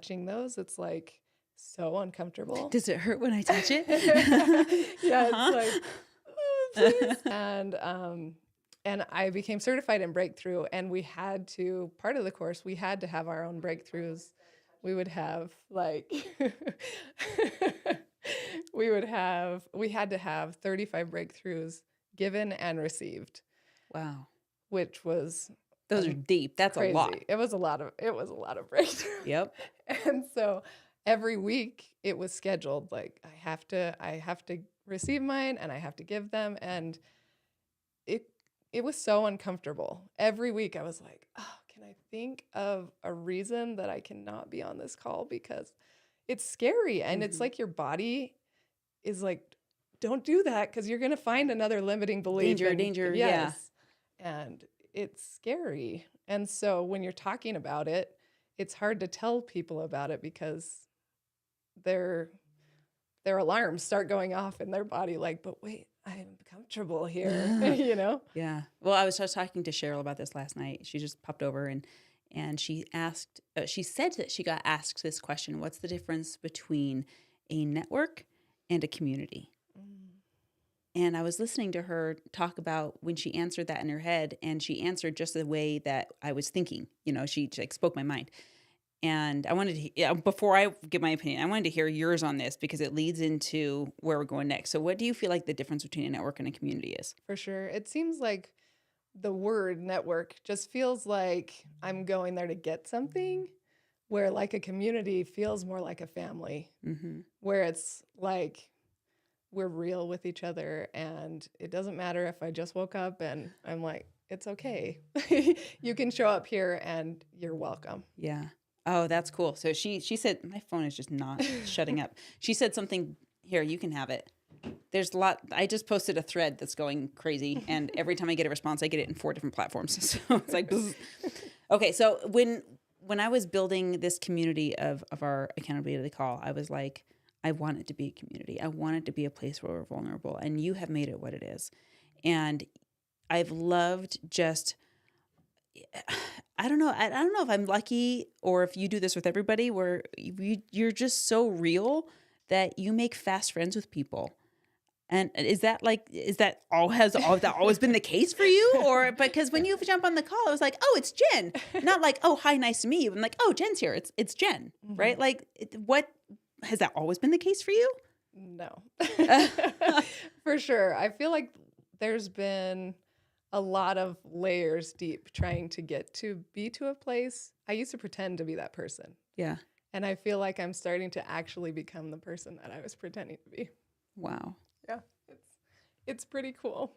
touching those, it's like so uncomfortable. Does it hurt when I touch it? Yeah, Uh-huh. it's like, please. And I became certified in breakthrough, and we had to, part of the course, we had to have our own breakthroughs. We would have like, we had to have 35 breakthroughs given and received, Wow. which was Those are deep. That's crazy. a lot. It was a lot of breakthrough. Yep. And so every week it was scheduled. Like I have to receive mine and I have to give them. And it was so uncomfortable. Every week I was like, oh, can I think of a reason that I cannot be on this call? Because it's scary. And it's like your body is like, don't do that because you're going to find another limiting belief. Danger. Yes. And it's scary. And so when you're talking about it, it's hard to tell people about it because their alarms start going off in their body like, but wait, I'm comfortable here, you know? Yeah. Well, I was just talking to Cheryl about this last night. She just popped over and she asked, she said that she got asked this question: what's the difference between a network and a community? And I was listening to her talk about when she answered that in her head, and she answered just the way that I was thinking. You know, she like spoke my mind. And I wanted to, before I give my opinion, I wanted to hear yours on this because it leads into where we're going next. So what do you feel like the difference between a network and a community is? For sure. It seems like the word network just feels like I'm going there to get something, where like a community feels more like a family, where it's like we're real with each other. And it doesn't matter if I just woke up and I'm like, it's okay. You can show up here and you're welcome. Yeah. Oh, that's cool. So she said, my phone is just not shutting up. She said something here, you can have it. There's a lot. I just posted a thread that's going crazy. And every time I get a response, I get it in 4 different platforms. So it's like, bzz. Okay. So when I was building this community of our accountability call, I was like, I want it to be a community. I want it to be a place where we're vulnerable. And you have made it what it is. And I've loved just, I don't know if I'm lucky or if you do this with everybody, where you're just so real that you make fast friends with people. And has that always been the case for you? Or because when you jump on the call, I was like, oh, it's Jen. Not like, oh, hi, nice to meet you. I'm like, oh, Jen's here. It's Jen, right? Like, what has that always been the case for you? No, for sure. I feel like there's been a lot of layers deep trying to get to be to a place. I used to pretend to be that person. Yeah. And I feel like I'm starting to actually become the person that I was pretending to be. Wow. Yeah, it's pretty cool.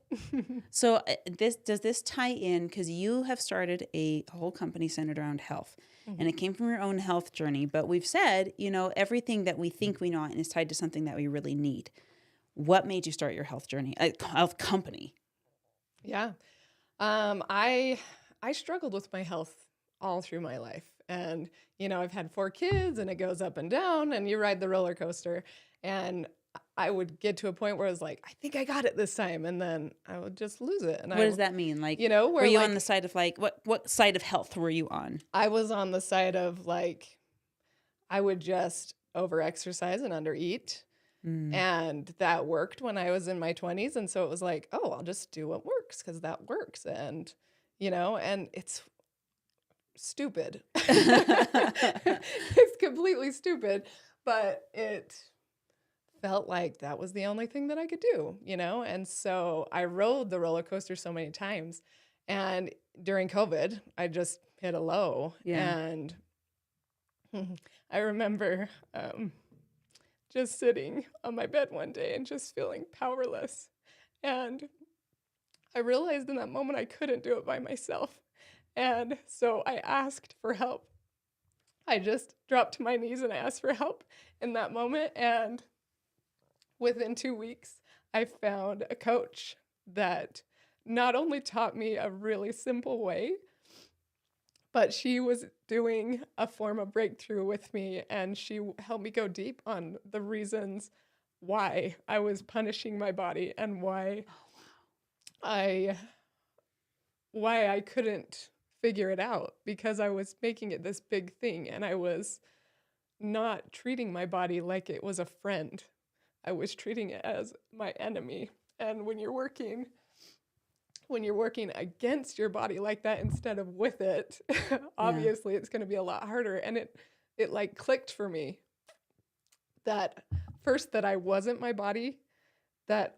So does this tie in, because you have started a whole company centered around health, and it came from your own health journey, but we've said, everything that we think we know is tied to something that we really need. What made you start your health journey, a health company? Yeah. I struggled with my health all through my life. And, I've had 4 kids and it goes up and down and you ride the roller coaster. And I would get to a point where I was like, I think I got it this time. And then I would just lose it. And what does that mean? Like, where were you on the side of like, what side of health were you on? I was on the side of like, I would just over-exercise and under-eat. And that worked when I was in my 20s. And so it was like, oh, I'll just do what works because that works. And, and it's stupid. It's completely stupid. But it felt like that was the only thing that I could do, And so I rode the roller coaster so many times. And during COVID, I just hit a low. Yeah. And I remember just sitting on my bed one day and just feeling powerless. And I realized in that moment I couldn't do it by myself. And so I asked for help. I just dropped to my knees and I asked for help in that moment. And within 2 weeks, I found a coach that not only taught me a really simple way, but she was doing a form of breakthrough with me, and she helped me go deep on the reasons why I was punishing my body and why I couldn't figure it out, because I was making it this big thing and I was not treating my body like it was a friend. I was treating it as my enemy. And when you're working against your body like that instead of with it, Yeah. obviously it's going to be a lot harder. And it like clicked for me that first that I wasn't my body, that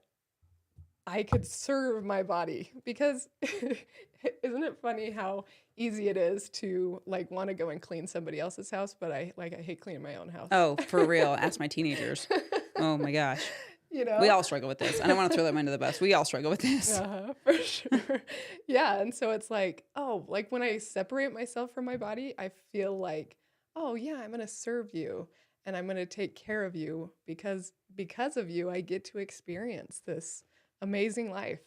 I could serve my body because isn't it funny how easy it is to like want to go and clean somebody else's house, but I hate cleaning my own house. Oh, for real. Ask my teenagers. Oh my gosh. You We know? all struggle with this. I don't want to throw them under the bus. We all struggle with this. For sure. Yeah, and so it's like, oh, like when I separate myself from my body, I feel like, oh yeah, I'm going to serve you and I'm going to take care of you because of you I get to experience this amazing life.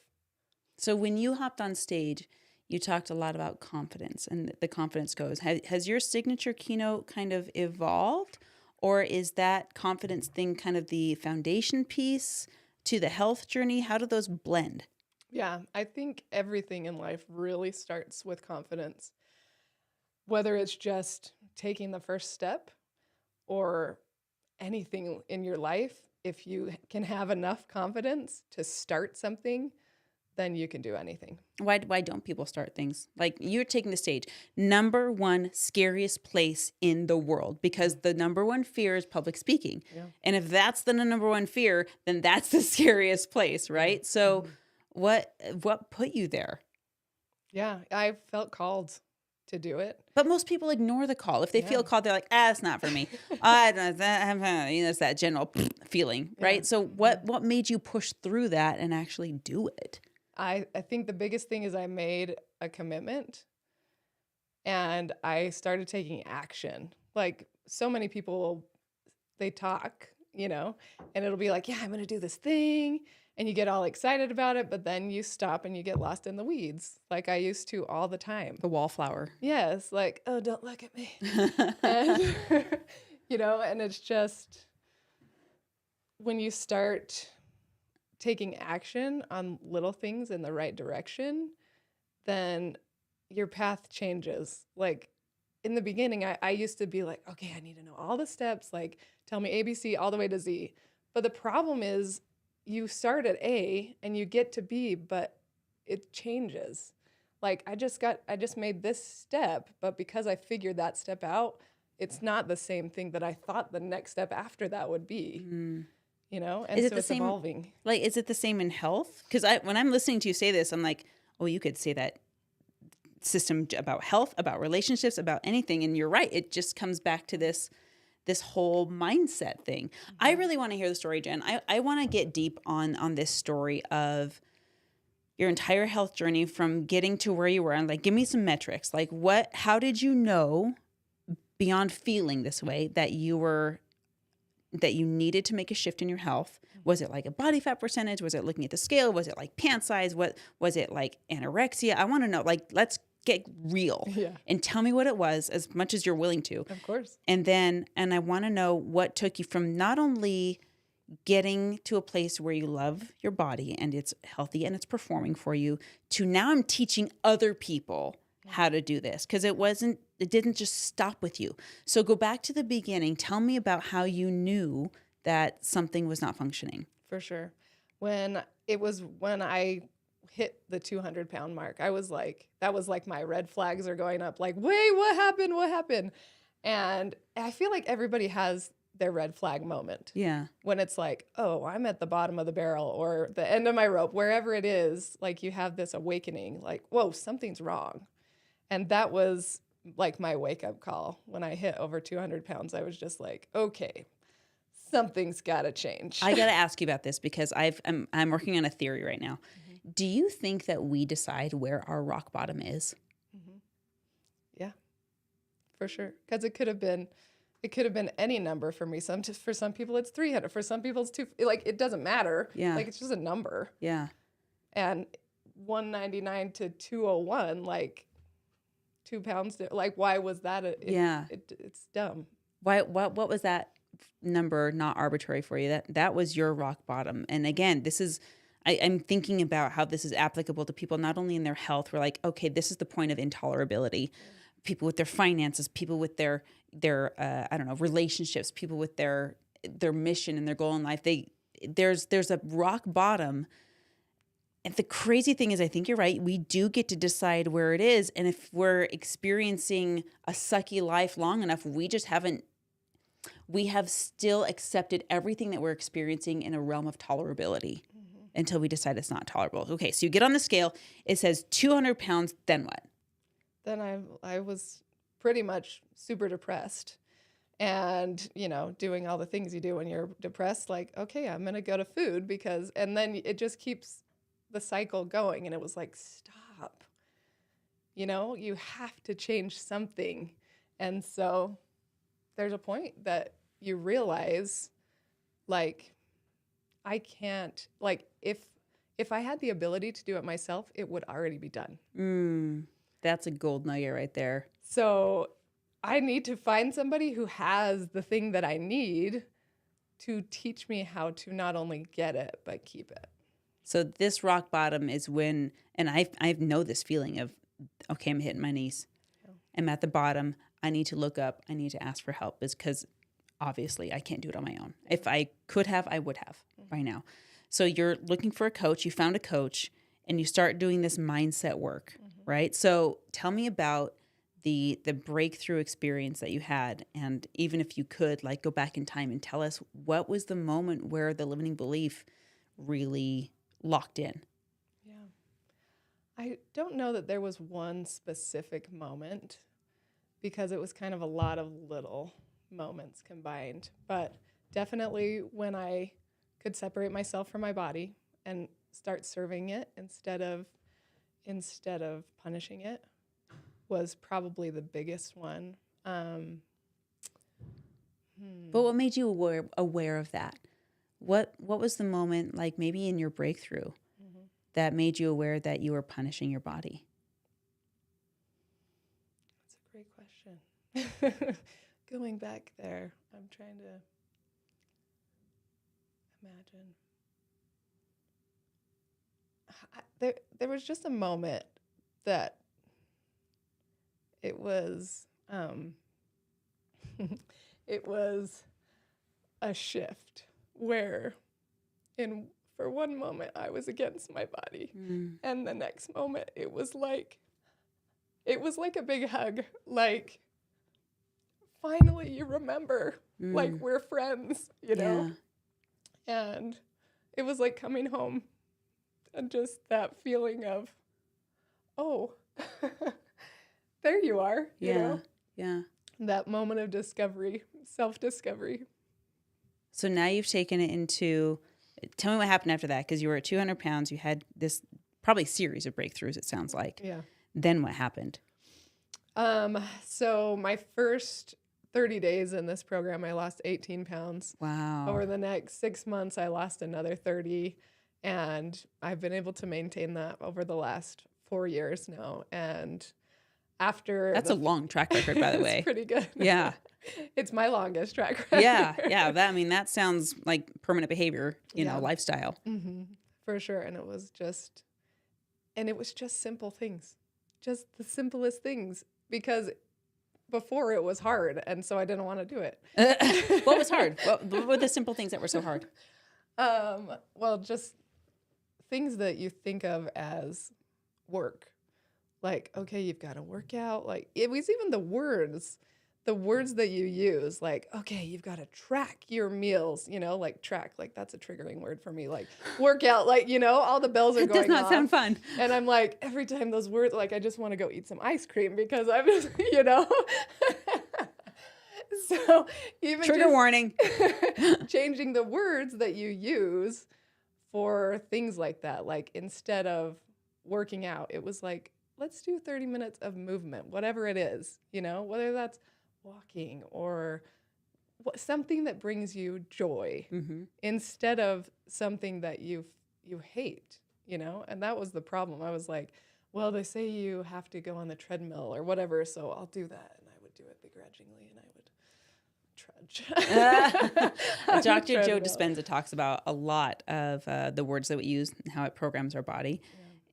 So when you hopped on stage, you talked a lot about confidence and the confidence goes. Has your signature keynote kind of evolved, or is that confidence thing kind of the foundation piece to the health journey? How do those blend? Yeah, I think everything in life really starts with confidence. Whether it's just taking the first step or anything in your life, if you can have enough confidence to start something, then you can do anything. Why don't people start things? Like you're taking the stage. Number one scariest place in the world, because the number one fear is public speaking. Yeah. And if that's the number one fear, then that's the scariest place, right? So what put you there? Yeah, I felt called to do it. But most people ignore the call. If they feel called, they're like, it's not for me. I don't know, it's that general feeling, right? So what made you push through that and actually do it? I think the biggest thing is I made a commitment and I started taking action. Like so many people, they talk, and it'll be like, yeah, I'm going to do this thing. And you get all excited about it, but then you stop and you get lost in the weeds like I used to all the time. The wallflower. Yes, like, oh, don't look at me. And, and it's just when you start taking action on little things in the right direction, then your path changes. Like in the beginning, I used to be like, okay, I need to know all the steps, like tell me ABC all the way to Z. But the problem is you start at A and you get to B, but it changes. Like I just made this step, but because I figured that step out, it's not the same thing that I thought the next step after that would be. And Is it so the it's same, evolving. like, is it the same in health? Because when I'm listening to you say this, I'm like, oh, you could say that system about health, about relationships, about anything. And you're right. It just comes back to this whole mindset thing. I really want to hear the story, Jen. I want to get deep on this story of your entire health journey from getting to where you were. And like, give me some metrics. Like how did you know beyond feeling this way that you needed to make a shift in your health? Was it like a body fat percentage? Was it looking at the scale? Was it like pant size? What was it, like anorexia? I want to know, like, let's get real and tell me what it was as much as you're willing to. Of course. And I want to know what took you from not only getting to a place where you love your body and it's healthy and it's performing for you to now I'm teaching other people how to do this, because it didn't just stop with you. So go back to the beginning. Tell me about how you knew that something was not functioning. For sure. When I hit the 200-pound mark, I was like, that was like my red flags are going up. Like, wait, what happened? What happened? And I feel like everybody has their red flag moment. Yeah. When it's like, oh, I'm at the bottom of the barrel or the end of my rope, wherever it is, like you have this awakening, like, whoa, something's wrong. And that was like my wake-up call. When I hit over 200 pounds, I was just like, okay, something's got to change. I got to ask you about this because I'm working on a theory right now. Mm-hmm. Do you think that we decide where our rock bottom is? Mm-hmm. Yeah, for sure. Because it could have been any number for me. For some people, it's 300. For some people, it's 200. Like, it doesn't matter. Yeah. Like, it's just a number. Yeah. And 199 to 201, like 2 pounds. Like, why was that? It's dumb. Why? What was that number not arbitrary for you? That was your rock bottom. And again, I'm thinking about how this is applicable to people not only in their health. We're like, okay, this is the point of intolerability. people with their finances, people with their I don't know, relationships, people with their mission and their goal in life. There's a rock bottom. And the crazy thing is, I think you're right. We do get to decide where it is. And if we're experiencing a sucky life long enough, we have still accepted everything that we're experiencing in a realm of tolerability until we decide it's not tolerable. Okay, so you get on the scale. It says 200 pounds. Then what? Then I was pretty much super depressed. And, doing all the things you do when you're depressed, like, okay, I'm going to go to food and then it just keeps the cycle going. And it was like, stop, you have to change something. And so there's a point that you realize, like, I can't, like, if I had the ability to do it myself, it would already be done. That's a gold nugget right there. So I need to find somebody who has the thing that I need to teach me how to not only get it, but keep it. So this rock bottom is when, and I know this feeling of, okay, I'm hitting my knees. Yeah. I'm at the bottom. I need to look up. I need to ask for help, because obviously I can't do it on my own. If I could have, I would have by now. So you're looking for a coach. You found a coach and you start doing this mindset work, right? So tell me about the breakthrough experience that you had. And even if you could, like, go back in time and tell us, what was the moment where the limiting belief really locked in? Yeah. I don't know that there was one specific moment, because it was kind of a lot of little moments combined. But definitely when I could separate myself from my body and start serving it instead of punishing it was probably the biggest one. But what made you aware of that? What was the moment, like maybe in your breakthrough, that made you aware that you were punishing your body? That's a great question. Going back there, I'm trying to imagine. There was just a moment that it was it was a shift where for one moment I was against my body, and the next moment it was like a big hug, like, finally you remember, like, we're friends, Yeah. And it was like coming home, and just that feeling of, oh, there you are, you know? Yeah. That moment of discovery, self-discovery. So now you've taken it into, tell me what happened after that, because you were at 200 pounds. You had this probably series of breakthroughs, it sounds like. Yeah. Then what happened? So my first 30 days in this program, I lost 18 pounds. Wow. Over the next 6 months, I lost another 30. And I've been able to maintain that over the last 4 years now. And after... That's a long track record, by the way. It's pretty good. Yeah. It's my longest track record. Yeah. That sounds like permanent behavior, you know, lifestyle. Mm-hmm. For sure. And it was just simple things. Just the simplest things. Because before it was hard, and so I didn't want to do it. What was hard? What were the simple things that were so hard? Well, just things that you think of as work. Like, okay, you've got to work out. Like, it was even the words that you use. Like, okay, you've got to track your meals, like track. Like, that's a triggering word for me. Like, workout, like, all the bells are going off. It does not sound fun. And I'm like, every time those words, like, I just want to go eat some ice cream because I'm just, So even trigger warning. Changing the words that you use for things like that. Like, instead of working out, it was like, let's do 30 minutes of movement, whatever it is, whether that's walking or something that brings you joy, instead of something that you hate, and that was the problem. I was like, well, they say you have to go on the treadmill or whatever, so I'll do that. And I would do it begrudgingly, and I would trudge. Dr. Joe Dispenza talks about a lot of the words that we use and how it programs our body.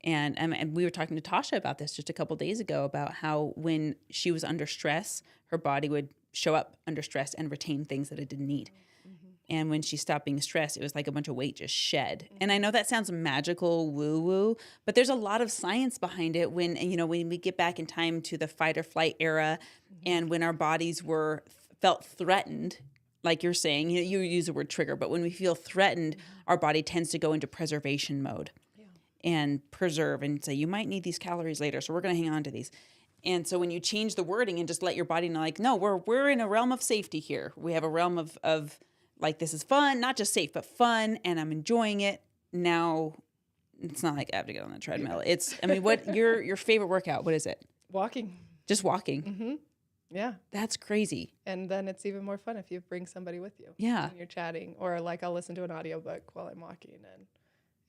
And we were talking to Tasha about this just a couple days ago, about how when she was under stress, her body would show up under stress and retain things that it didn't need. And when she stopped being stressed, it was like a bunch of weight just shed. And I know that sounds magical, woo-woo, but there's a lot of science behind it when we get back in time to the fight or flight era, and when our bodies felt threatened, like you're saying, you use the word trigger, but when we feel threatened, our body tends to go into preservation mode and preserve and say, you might need these calories later, so we're going to hang on to these. And so when you change the wording and just let your body know, like, no, we're in a realm of safety here. We have a realm of like, this is fun, not just safe, but fun, and I'm enjoying it. Now, it's not like I have to get on the treadmill. What your favorite workout, what is it? Walking. Just walking? Yeah. That's crazy. And then it's even more fun if you bring somebody with you. Yeah. And you're chatting, or like I'll listen to an audiobook while I'm walking, and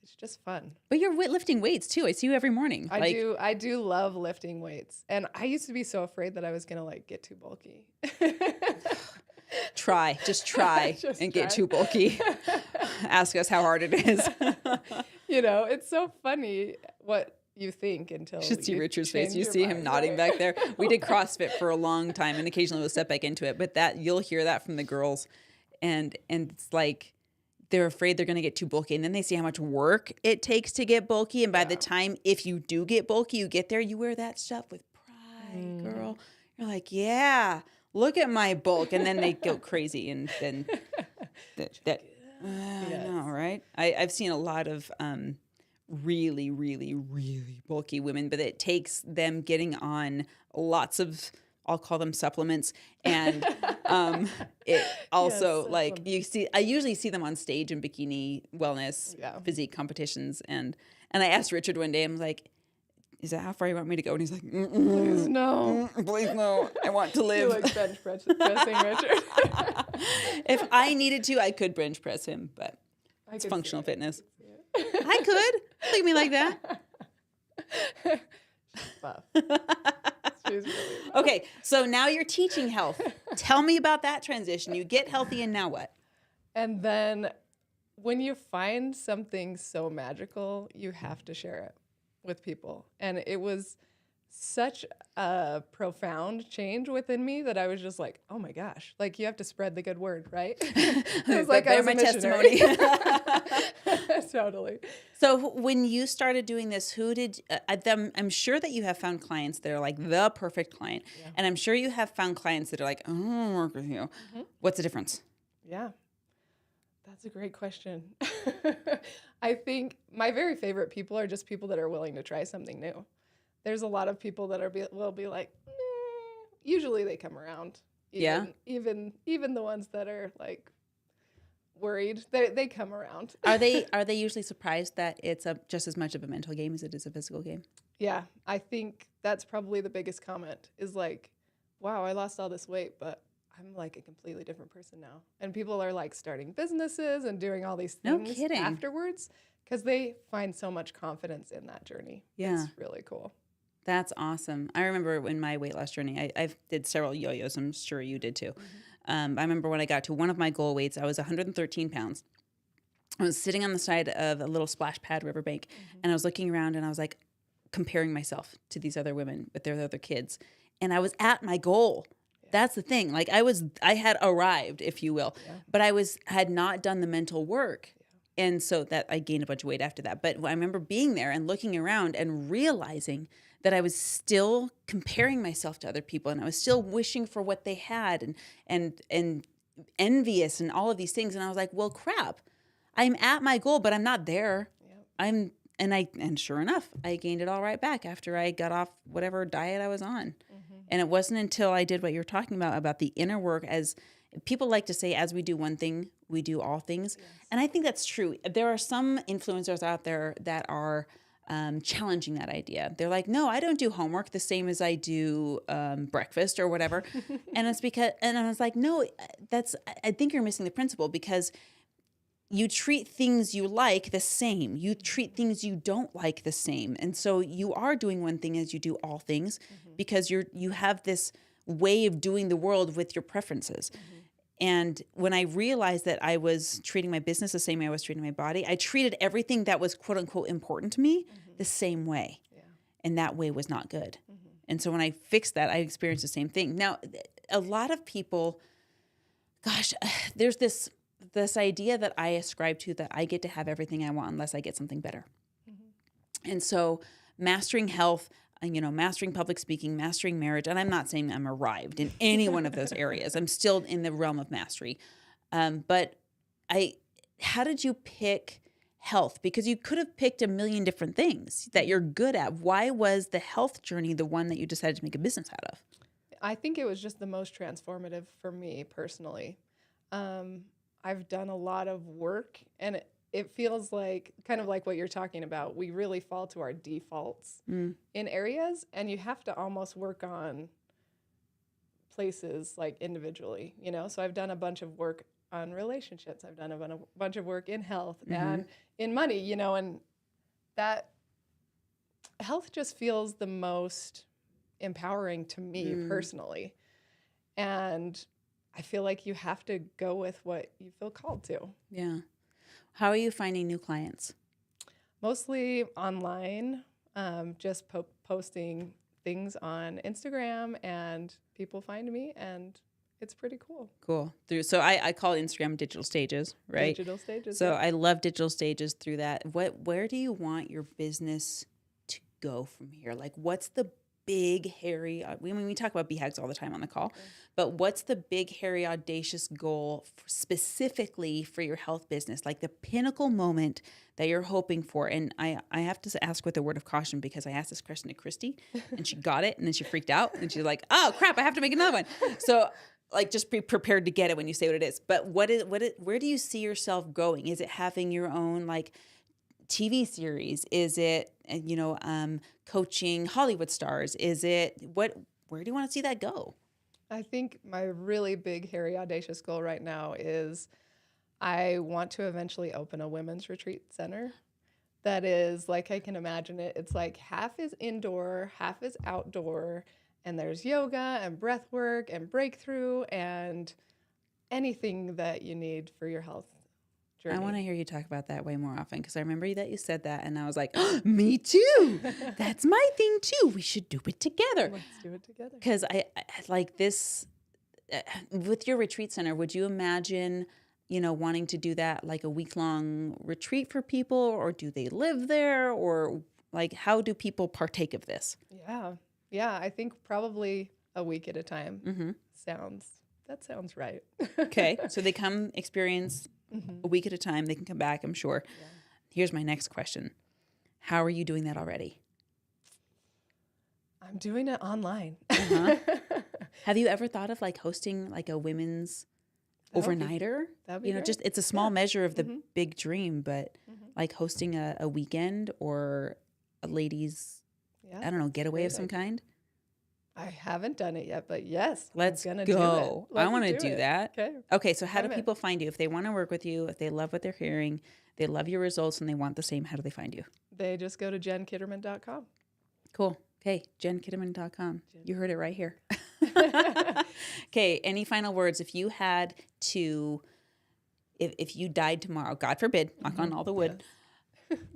it's just fun. But you're lifting weights too. I see you every morning. I do love lifting weights. And I used to be so afraid that I was going to like get too bulky. Just try and get too bulky. Ask us how hard it is. It's so funny what you think until you should see Richard's face. You your see him mind, nodding right? back there. We did CrossFit for a long time, and occasionally we'll step back into it. But that you'll hear that from the girls, and it's like they're afraid they're going to get too bulky, and then they see how much work it takes to get bulky. And by the time, if you do get bulky, you get there, you wear that stuff with pride, girl. You're like, yeah. Look at my bulk, and then they go crazy, and then I know, right? I've seen a lot of really, really, really bulky women, but it takes them getting on lots of, I'll call them supplements, and it also like I usually see them on stage in bikini wellness physique competitions, and I asked Richard one day, I'm like, is that how far you want me to go? And he's like, please no. Please no. I want to live. You like bench pressing Richard. If I needed to, I could bench press him, but it's functional fitness. I could. Look at me like that. Buff. She's really buff. Okay, so now you're teaching health. Tell me about that transition. You get healthy, and now what? And then when you find something so magical, you have to share it with people. And it was such a profound change within me that I was just like, oh my gosh, like you have to spread the good word, right? It was like I was my a missionary. testimony. Totally. So when you started doing this, who did I'm sure that you have found clients that are like the perfect client. Yeah. And I'm sure you have found clients that are like, oh, I don't work with you. Mm-hmm. What's the difference? Yeah. That's a great question. I think my very favorite people are just people that are willing to try something new. There's a lot of people that will be like, usually they come around. Even the ones that are like worried, they come around. Are they usually surprised that it's just as much of a mental game as it is a physical game? Yeah, I think that's probably the biggest comment is like, wow, I lost all this weight, but I'm like a completely different person now. And people are like starting businesses and doing all these things afterwards because they find so much confidence in that journey. Yeah. It's really cool. That's awesome. I remember in my weight loss journey, I did several yo-yos. I'm sure you did too. Mm-hmm. I remember when I got to one of my goal weights, I was 113 pounds. I was sitting on the side of a little splash pad riverbank, and I was looking around, and I was like comparing myself to these other women with their other kids. And I was at my goal. That's the thing. Like I had arrived, if you will, but I had not done the mental work. Yeah. And so that I gained a bunch of weight after that. But I remember being there and looking around and realizing that I was still comparing myself to other people, and I was still wishing for what they had and envious and all of these things. And I was like, well, crap, I'm at my goal, but I'm not there. Yep. And sure enough, I gained it all right back after I got off whatever diet I was on. And it wasn't until I did what you were talking about the inner work, as people like to say, as we do one thing, we do all things. Yes. And I think that's true. There are some influencers out there that are challenging that idea. They're like, no, I don't do homework the same as I do breakfast or whatever. And it's because, and I was like, no, I think you're missing the principle, because you treat things you like the same. You treat things you don't like the same. And so you are doing one thing as you do all things, because you have this way of doing the world with your preferences. And when I realized that I was treating my business the same way I was treating my body, I treated everything that was quote unquote important to me the same way. Yeah. And that way was not good. Mm-hmm. And so when I fixed that, I experienced the same thing. Now, a lot of people, gosh, there's this idea that I ascribe to, that I get to have everything I want unless I get something better. Mm-hmm. And so mastering health, mastering public speaking, mastering marriage, and I'm not saying I'm arrived in any one of those areas. I'm still in the realm of mastery. But how did you pick health? Because you could have picked a million different things that you're good at. Why was the health journey the one that you decided to make a business out of? I think it was just the most transformative for me personally. I've done a lot of work, and it feels like kind of like what you're talking about. We really fall to our defaults in areas, and you have to almost work on places like individually, So I've done a bunch of work on relationships. I've done a bunch of work in health and in money, and that health just feels the most empowering to me personally. And I feel like you have to go with what you feel called to. Yeah. How are you finding new clients? Mostly online, just posting things on Instagram, and people find me, and it's pretty cool. Cool. So I call Instagram digital stages, right? Digital stages. So I love digital stages through that. Where do you want your business to go from here? Like, what's the big, hairy, we talk about BHAGs all the time on the call, but what's the big, hairy, audacious goal specifically for your health business? Like the pinnacle moment that you're hoping for. And I have to ask with a word of caution, because I asked this question to Christy and she got it, and then she freaked out and she's like, oh crap, I have to make another one. So like, just be prepared to get it when you say what it is. But where do you see yourself going? Is it having your own like TV series? Is it, coaching Hollywood stars? Is it where do you want to see that go? I think my really big, hairy, audacious goal right now is I want to eventually open a women's retreat center that is like, I can imagine it. It's like half is indoor, half is outdoor, and there's yoga and breath work and breakthrough and anything that you need for your health journey. I want to hear you talk about that way more often, because I remember that you said that and I was like, oh, me too. That's my thing too. We should do it together. Let's do it together. Because I like this with your retreat center. Would you imagine, wanting to do that like a week-long retreat for people, or do they live there, or like how do people partake of this? Yeah, I think probably a week at a time. Mm-hmm. That sounds right. Okay, so they come experience a week at a time. They can come back, I'm sure. Yeah. Here's my next question. How are you doing that already? I'm doing it online. Have you ever thought of like hosting like a women's overnighter? That'd be great. Just it's a small measure of the big dream, but like hosting a weekend or a ladies, I don't know, getaway of some kind. I haven't done it yet, but yes, let's go. I want to do that. Okay. So how do people find you? If they want to work with you, if they love what they're hearing, they love your results and they want the same, how do they find you? They just go to jenkitterman.com. Cool. Okay. jenkitterman.com. You heard it right here. Okay. Any final words? If you had to, if you died tomorrow, God forbid, knock on all the wood,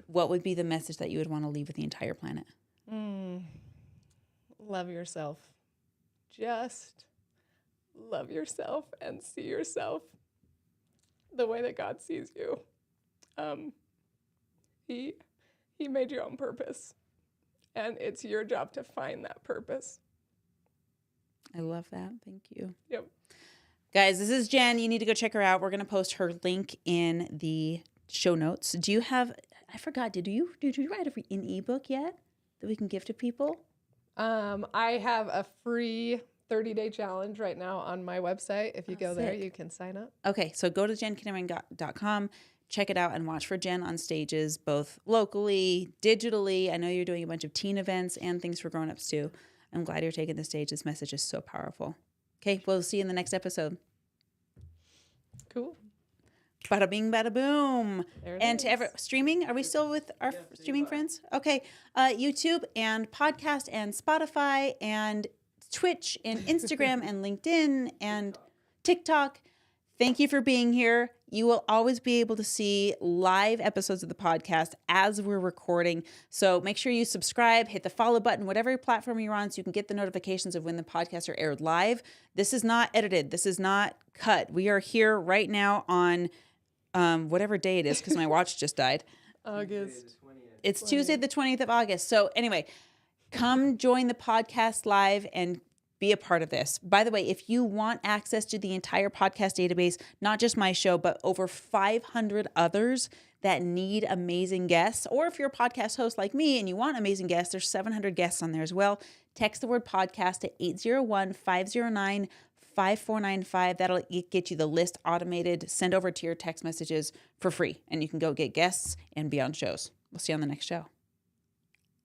what would be the message that you would want to leave with the entire planet? Love yourself. Just love yourself and see yourself the way that God sees you. He made you on purpose, and it's your job to find that purpose. I love that. Thank you. Yep. Guys, this is Jen. You need to go check her out. We're going to post her link in the show notes. Do you have, I forgot, did you write an ebook yet that we can give to people? I have a free 30-day challenge right now on my website. If you go there, you can sign up. Okay, so go to jenkitterman.com, check it out, and watch for Jen on stages, both locally, digitally. I know you're doing a bunch of teen events and things for grown-ups too. I'm glad you're taking the stage. This message is so powerful. Okay, we'll see you in the next episode. Cool. Bada bing, bada boom. And to streaming, are we still with our streaming friends? Okay. YouTube and podcast and Spotify and Twitch and Instagram and LinkedIn and TikTok. Thank you for being here. You will always be able to see live episodes of the podcast as we're recording. So make sure you subscribe, hit the follow button, whatever platform you're on, so you can get the notifications of when the podcasts are aired live. This is not edited. This is not cut. We are here right now on whatever day it is, because my watch just died. August. It's Tuesday, the 20th of August. So anyway, come join the podcast live and be a part of this. By the way, if you want access to the entire podcast database, not just my show, but over 500 others that need amazing guests, or if you're a podcast host like me and you want amazing guests, there's 700 guests on there as well. Text the word podcast to 801-509-5495. That'll get you the list automated, send over to your text messages for free, and you can go get guests and be on shows. We'll see you on the next show.